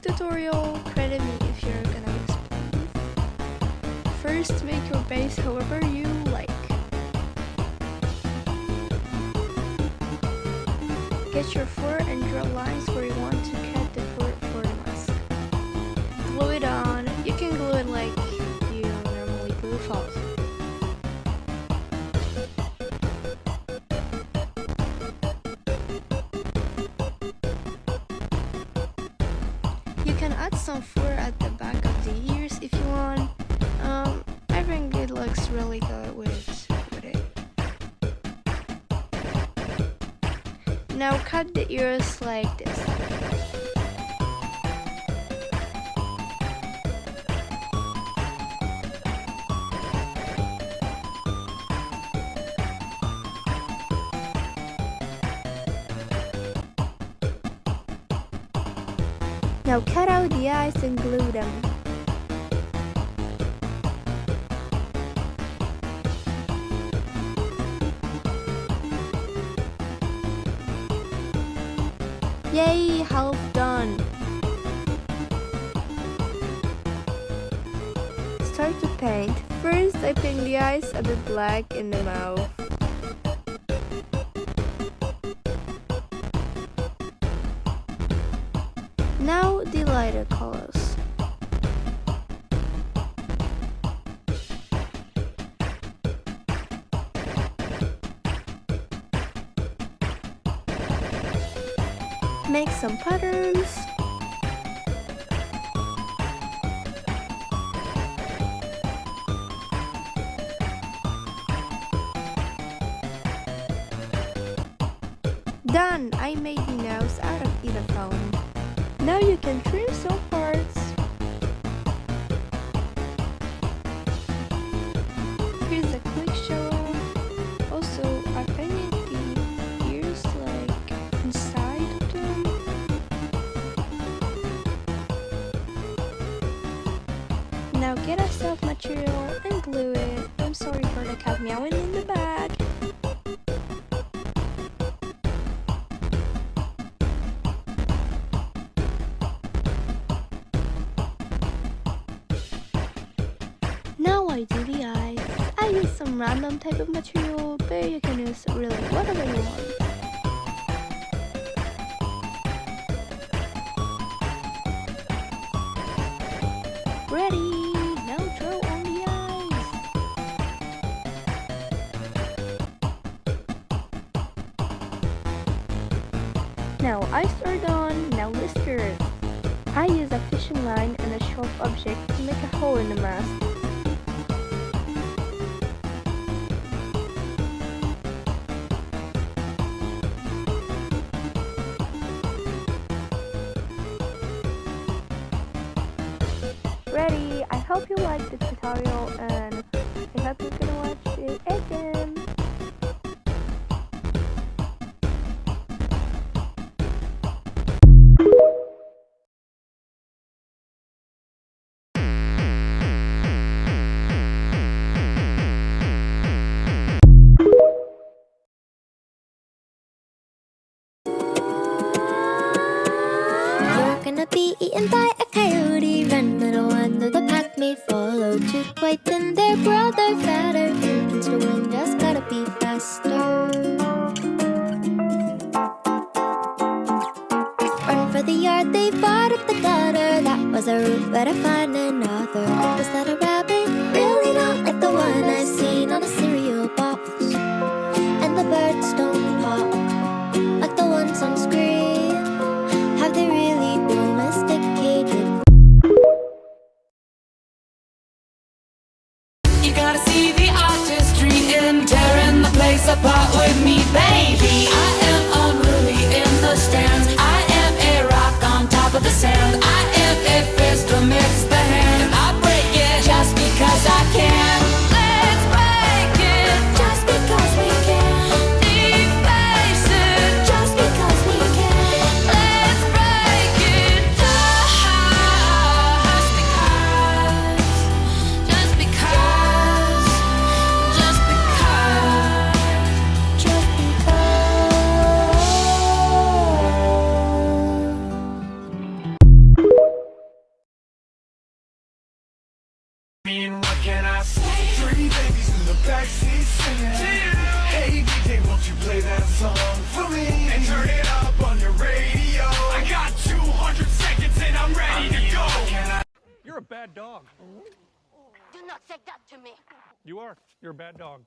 tutorial, credit me if you're gonna miss. First, make your base however you like. Get your fur and draw lines where you want to cut the fur for the mask. Glue it on. You can glue it like you normally glue felt. You can add some fur at the back of the ears if you want. I think it looks really good with it. Now cut the ears like this. Now cut out the eyes and glue them. Yay, half done. Start to paint. First, I paint the eyes a bit black in the mouth. Now the lighter colors. Make some patterns. Done! I made the nose out of either foam. Now you can trim some parts. Here's a quick show. Also, I painted the ears like inside of them. Now get a soft material and glue it. I'm sorry for the cat meowing in the back. Now I do the eyes. I use some random type of material, but you can use really whatever you want. Ready! Now draw on the eyes. Now eyes are done, now whiskers. I use a fishing line and a sharp object to make a hole in the mask. Ready! I hope you liked the tutorial and I hope you're gonna watch it again. You're gonna be eaten by a coyote. Run, little one, though the pack may follow. Two white and their brother fatter. Against the wind, just gotta be faster. Run for the yard, they fought up the gutter. That was a route, better find another. Was that a rabbit? Really not like the one I've seen on a cereal box. And the birds don't pop like the ones on screen. Have they really domesticated? You gotta see the artistry in tearing the place apart with me, baby. I am unruly in the stands. I am a rock on top of the sand. I am a fist amidst the hand. And I break it just because I can. Let's break it just because we can. Deface it just because we can. Let's break it just because. Just because. Just because. like she's singing. Hey DJ, won't you play that song for me? And turn it up on your radio. I got 200 seconds and I'm ready to go. You're a bad dog. Do not say that to me. You are. You're a bad dog.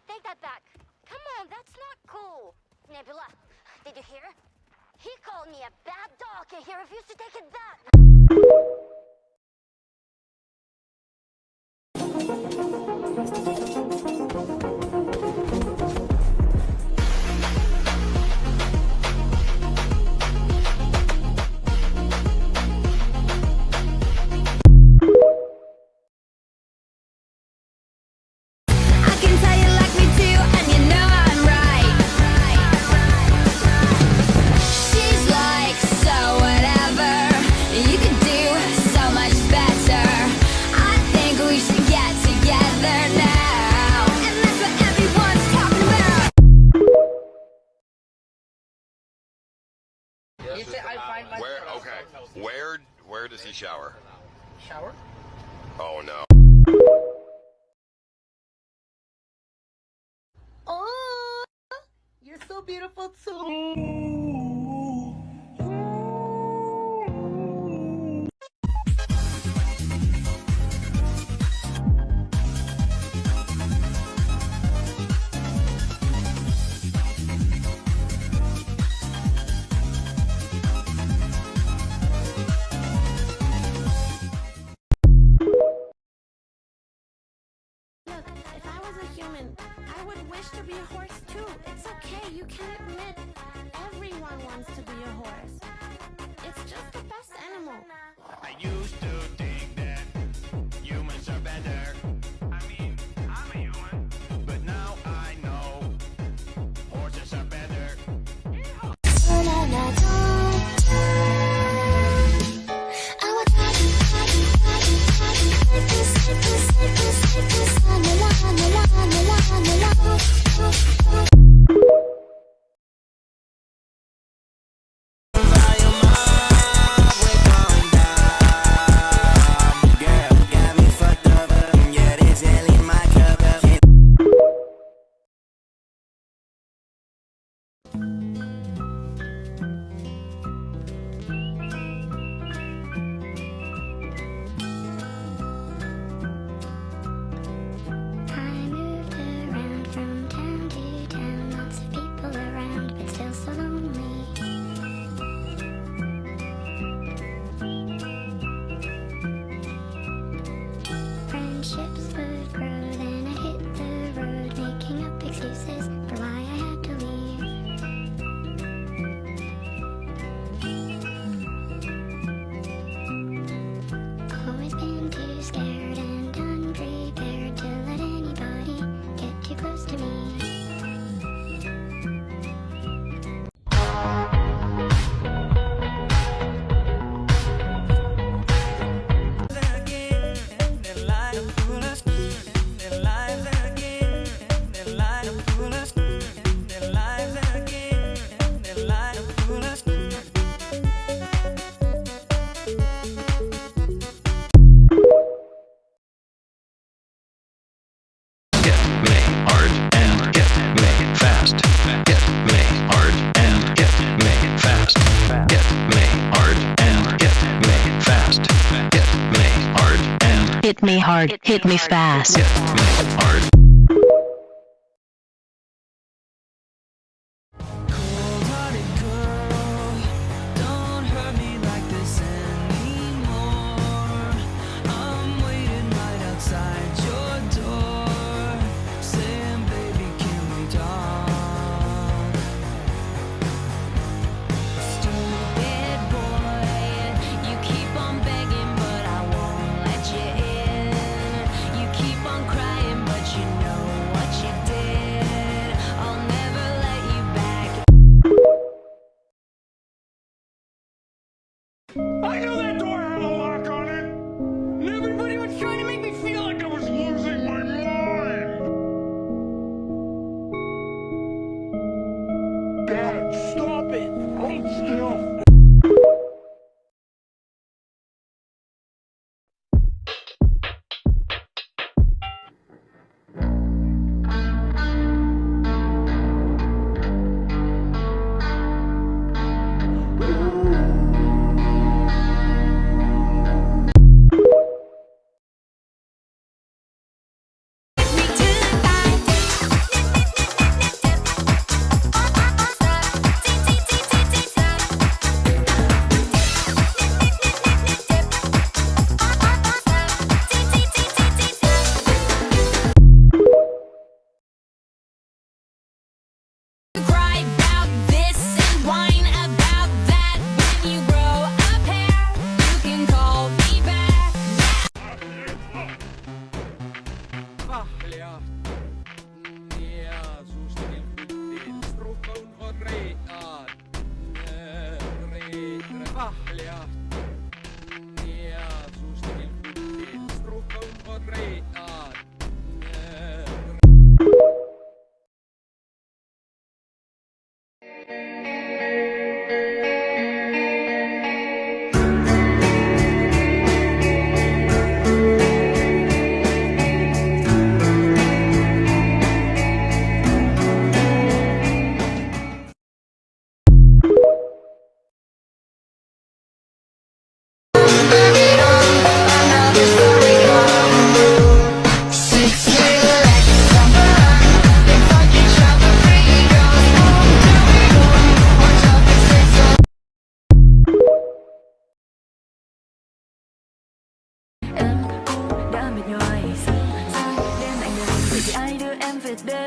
Take that back. Come on, that's not cool. Nebula, did you hear? He called me a bad dog and he refused to take it back. I can tell you like me too, and you know I'm right. She's like, so whatever. You could do so much better. I think we should get together now. And that's what everyone's talking about. Where does he shower? Shower? Oh no. Oh, you're so beautiful too. Look, if I was a human, I would wish to be a horse too. It's okay, you can admit everyone wants to be a horse. It's just the best animal. I used to think that humans are better. I mean, I'm a human. But now I know horses are better. I moved around from town to town, lots of people around, but still so lonely. Friendships would grow, then I hit the road, making up excuses for why I had to leave. Always been too scared and unprepared to let anybody get too close to me. Get me hard and get me fast. Get me hard and get me fast. Get me hard and get me fast. Get me hard and Hit me hard, hit me fast. get me hard. Cold-hearted girl, don't hurt me like this anymore. I'm waiting right outside your door, saying, baby, can we talk? Stupid boy, you keep on begging, but I won't let you in. You keep on crying, but you know what you did. I'll never let you back. I knew that door had a lock on it! And everybody was trying to make me feel like I was losing my mind! Dad, stop it! Hold still!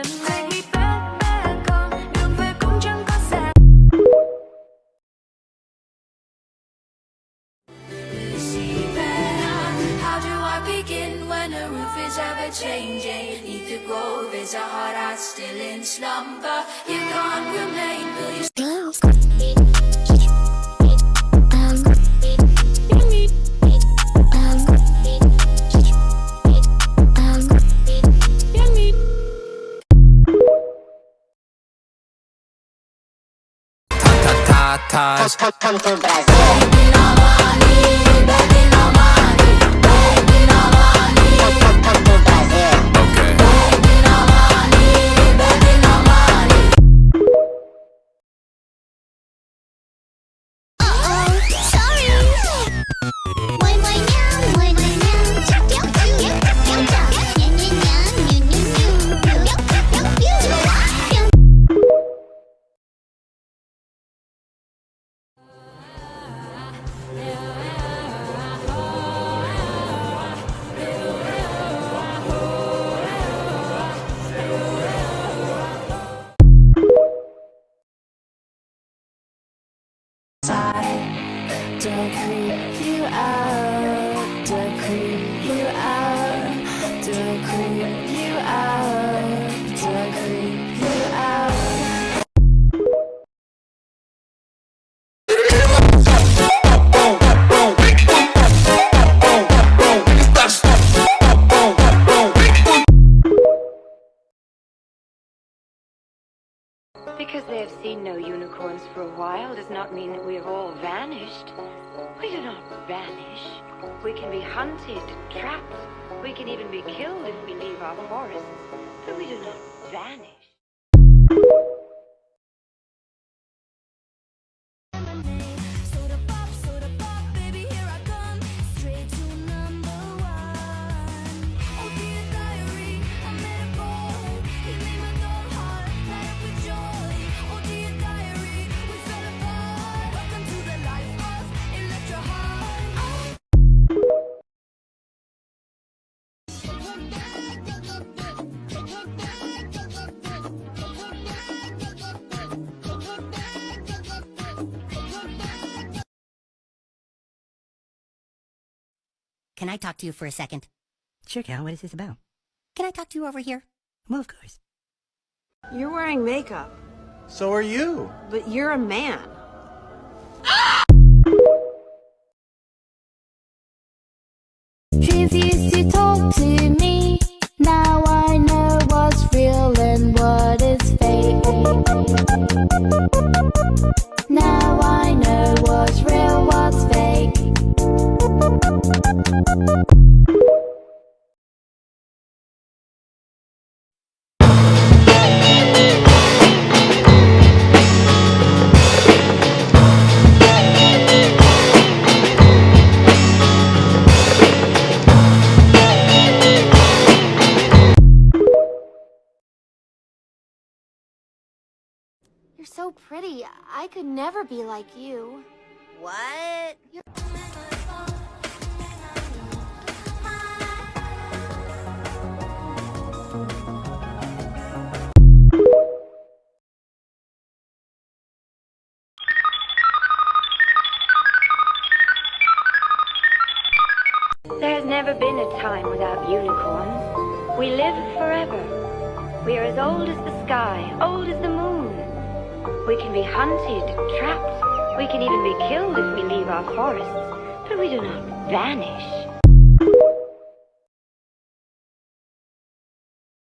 Baby back, back home, đường về cũng chẳng có xa. How do I begin when the roof is ever changing? Neath the grove is a heart that's still in slumber. You can't remain, will you? Come to Brazil. To creep you out, to creep you out, to creep you out, to creep you out. Because they have seen no unicorns for a while does not mean that we have all vanished. We do not vanish. We can be hunted, trapped. We can even be killed if we leave our forests. But we do not vanish. Can I talk to you for a second? Sure, Cal. What is this about? Can I talk to you over here? Well, of course. You're wearing makeup. So are you. But you're a man. She refused to talk to me. Now I know what's real and what is fake. Now I know what's real, what's fake. You're so pretty. I could never be like you. What? There has never been a time without unicorns. We live forever. We are as old as the sky, old as the moon. We can be hunted, trapped. We can even be killed if we leave our forests. But we do not vanish.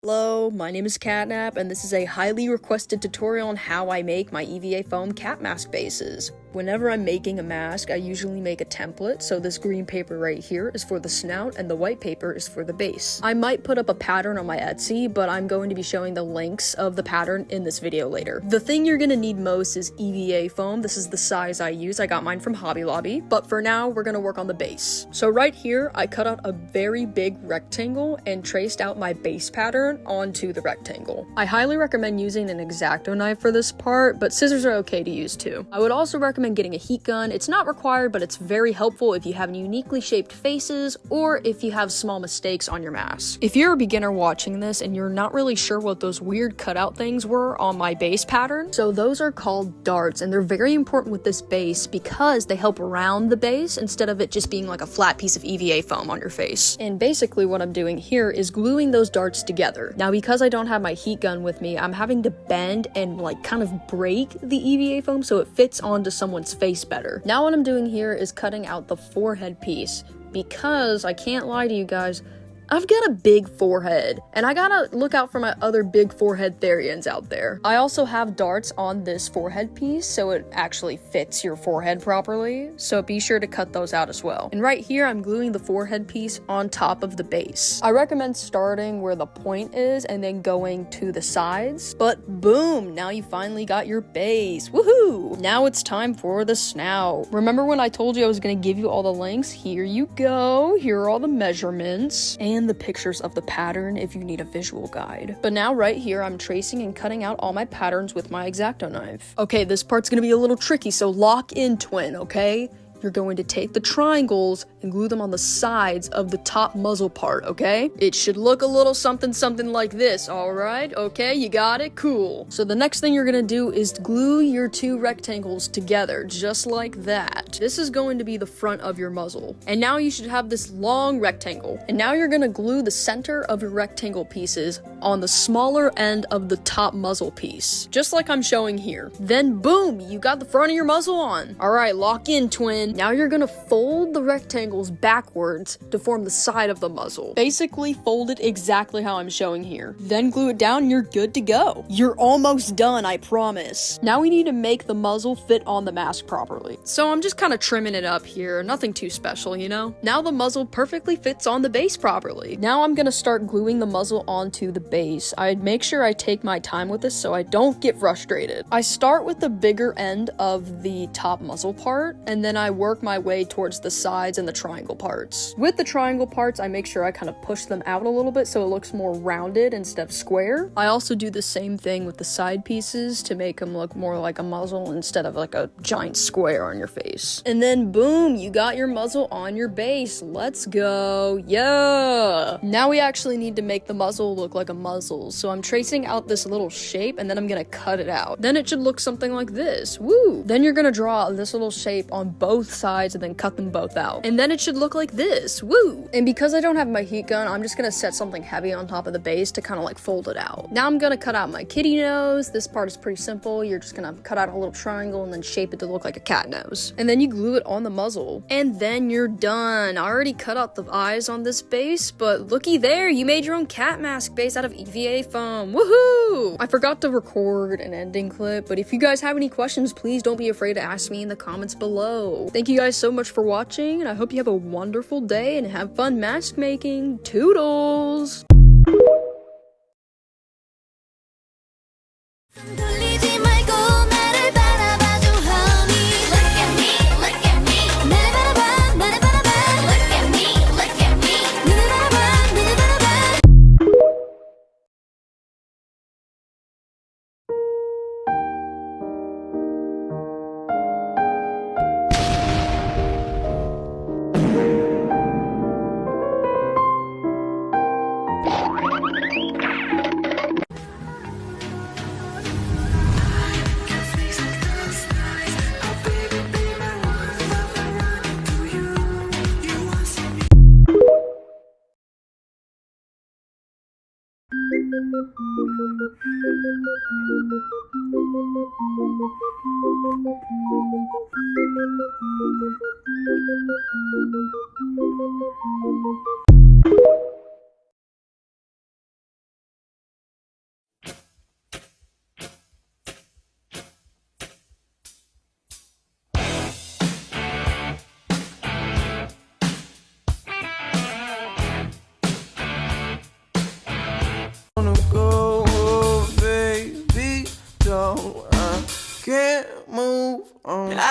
Hello, my name is Catnap, and this is a highly requested tutorial on how I make my EVA foam cat mask bases. Whenever I'm making a mask, I usually make a template, so this green paper right here is for the snout and the white paper is for the base. I might put up a pattern on my Etsy, but I'm going to be showing the links of the pattern in this video later. The thing you're gonna need most is EVA foam. This is the size I use. I got mine from Hobby Lobby, but for now, we're gonna work on the base. So right here, I cut out a very big rectangle and traced out my base pattern. pattern onto the rectangle. I highly recommend using an X-Acto knife for this part, but scissors are okay to use too. I would also recommend getting a heat gun. It's not required, but it's very helpful if you have uniquely shaped faces or if you have small mistakes on your mask. If you're a beginner watching this and you're not really sure what those weird cutout things were on my base pattern, so those are called darts, and they're very important with this base because they help round the base instead of it just being like a flat piece of EVA foam on your face. And basically what I'm doing here is gluing those darts together. Now because I don't have my heat gun with me, I'm having to bend and like kind of break the EVA foam so it fits onto someone's face better. Now what I'm doing here is cutting out the forehead piece because I can't lie to you guys, I've got a big forehead, and I gotta look out for my other big forehead Therians out there. I also have darts on this forehead piece, so it actually fits your forehead properly, so be sure to cut those out as well. And right here, I'm gluing the forehead piece on top of the base. I recommend starting where the point is and then going to the sides, but boom, now you finally got your base. Woohoo! Now it's time for the snout. Remember when I told you I was gonna give you all the links? Here you go. Here are all the measurements and the pictures of the pattern if you need a visual guide. But now right here, I'm tracing and cutting out all my patterns with my X-Acto knife. Okay, this part's gonna be a little tricky, so lock in, twin, okay? You're going to take the triangles and glue them on the sides of the top muzzle part, okay? It should look a little something like this, alright? Okay, you got it? Cool. So the next thing you're gonna do is glue your two rectangles together, just like that. This is going to be the front of your muzzle. And now you should have this long rectangle. And now you're gonna glue the center of your rectangle pieces on the smaller end of the top muzzle piece, just like I'm showing here. Then boom, you got the front of your muzzle on. Alright, lock in, twin. Now you're gonna fold the rectangles backwards to form the side of the muzzle. Basically fold it exactly how I'm showing here. Then glue it down and you're good to go. You're almost done, I promise. Now we need to make the muzzle fit on the mask properly. So I'm just kind of trimming it up here, nothing too special, you know? Now the muzzle perfectly fits on the base properly. Now I'm gonna start gluing the muzzle onto the base. I'd make sure I take my time with this so I don't get frustrated. I start with the bigger end of the top muzzle part, and then I work my way towards the sides and the triangle parts. With the triangle parts, I make sure I kind of push them out a little bit so it looks more rounded instead of square. I also do the same thing with the side pieces to make them look more like a muzzle instead of like a giant square on your face. And then boom, you got your muzzle on your base. Let's go. Yeah! Now we actually need to make the muzzle look like a muzzle. So I'm tracing out this little shape and then I'm gonna cut it out. Then it should look something like this. Woo! Then you're gonna draw this little shape on both sides and then cut them both out. And then it should look like this. Woo! And because I don't have my heat gun, I'm just gonna set something heavy on top of the base to kind of like fold it out. Now I'm gonna cut out my kitty nose. This part is pretty simple. You're just gonna cut out a little triangle and then shape it to look like a cat nose. And then you glue it on the muzzle. And then you're done. I already cut out the eyes on this base, but looky there, you made your own cat mask base out of EVA foam. Woohoo! I forgot to record an ending clip, but if you guys have any questions, please don't be afraid to ask me in the comments below. Thank you guys so much for watching, and I hope you have a wonderful day and have fun mask making. Toodles!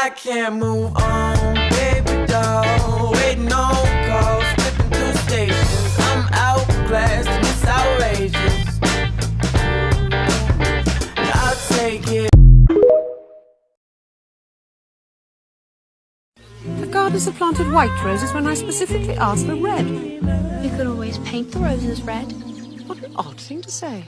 I can't move on, baby doll. Waiting on calls, flipping through stations. I'm outclassed and it's outrageous. Others have planted white roses when I specifically asked for red. You could always paint the roses red. What an odd thing to say.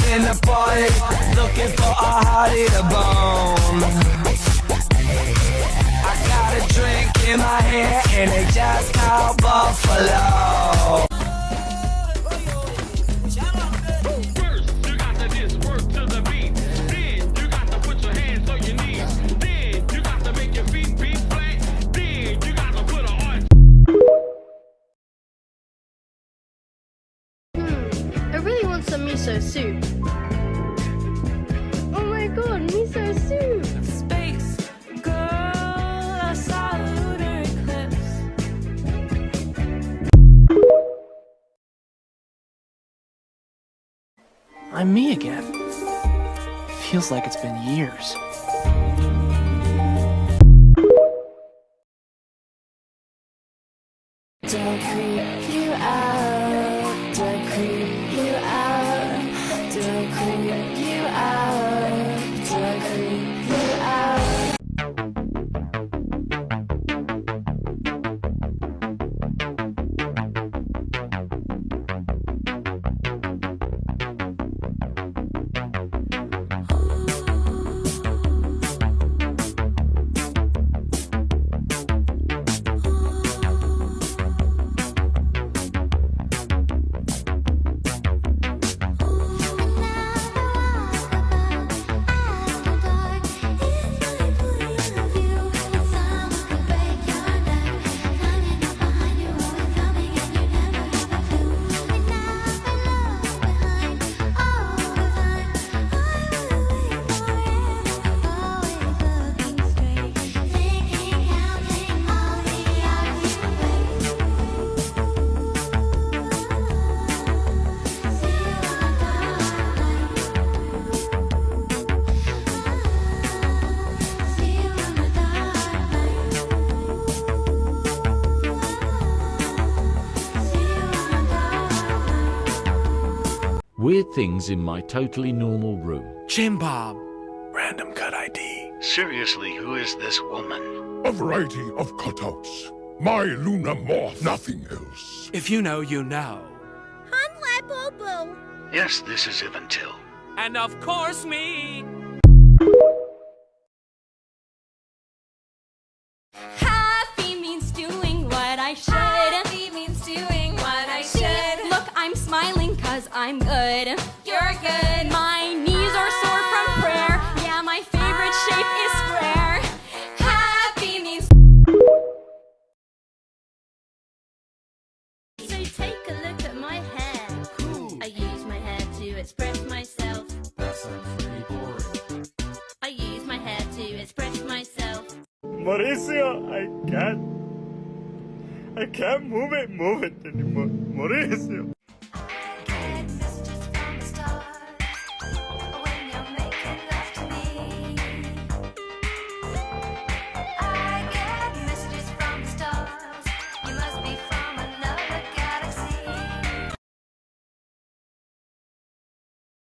In the party, looking for a hottie to bone. I got a drink in my hand and they just called Buffalo. First, you got to just work to the beat. Then you got to put your hands on your knees. Then you got to make your feet beat flat. Then you got to put an arch. I really want some miso soup. Oh my god, miso soup! Space girl, I saw a lunar eclipse. I'm me again. Feels like it's been years. Don't creep you out, don't creep you out, don't creep you out, don't creep you out. Weird things in my totally normal room. Jim Bob. Random cut ID. Seriously, who is this woman? A variety of cutouts. My Luna Moth, nothing else. If you know, you know. Yes, this is Eventil. And of course me. Happy means doing what I should. Happy means doing what I should. Look, I'm smiling 'cause I'm good. You're good. My knees are sore from prayer. Yeah, my favorite shape is square. Happy means. So take a look at my hair. I use my hair to express myself. That sounds pretty boring. I use my hair to express myself. Mauricio, I can't move it anymore. Mauricio.